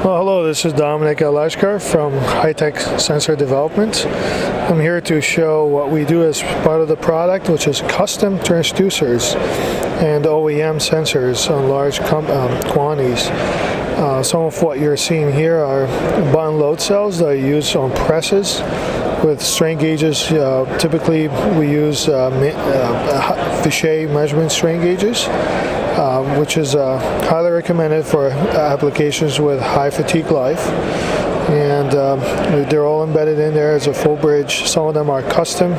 Well, hello, this is Domenic El-Achkar from HITEC Sensor Developments. I'm here to show what we do as part of the product, which is custom transducers and OEM sensors on large quantities. Some of what you're seeing here are button load cells that are used on presses with strain gauges. Typically we use Fichet measurement strain gauges, which is highly recommended for applications with high fatigue life. And they're all embedded in there as a full bridge. Some of them are custom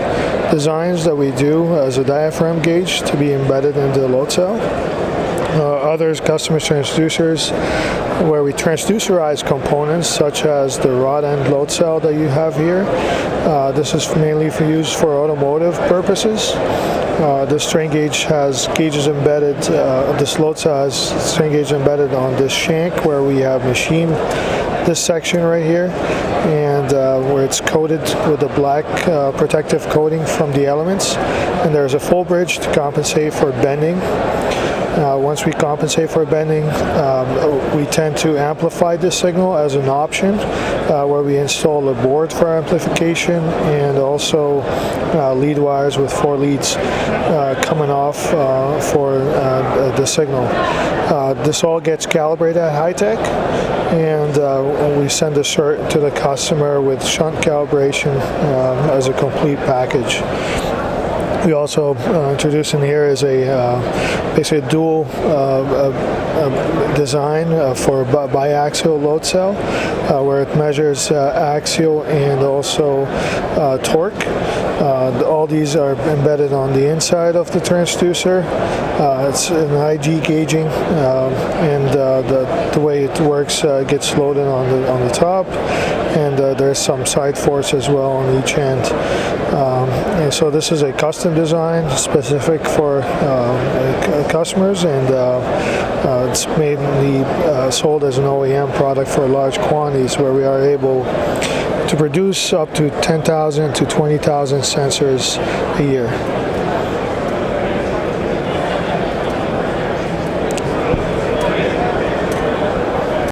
designs that we do as a diaphragm gauge to be embedded into the load cell. Others, custom transducers, where we transducerize components such as the rod end load cell that you have here. This is mainly used for automotive purposes. This strain gauge has gauges embedded, this load cell has strain gauge embedded on this shank where we have machined this section right here, and where it's coated with a black protective coating from the elements, and there's a full bridge to compensate for bending. Once we compensate for bending, we tend to amplify this signal as an option, where we install a board for amplification and also lead wires with 4 leads coming off for the signal. This all gets calibrated at HITEC, and we send this to the customer with shunt calibration as a complete package. We also introduce in here is basically a dual design for biaxial load cell, where it measures axial and also torque. All these are embedded on the inside of the transducer. It's an IG gauging, and the way it works gets loaded on the top, and there's some side force as well on each end. And so this is a custom design specific for customers, and it's mainly sold as an OEM product for large quantities, where we are able to produce up to 10,000 to 20,000 sensors a year.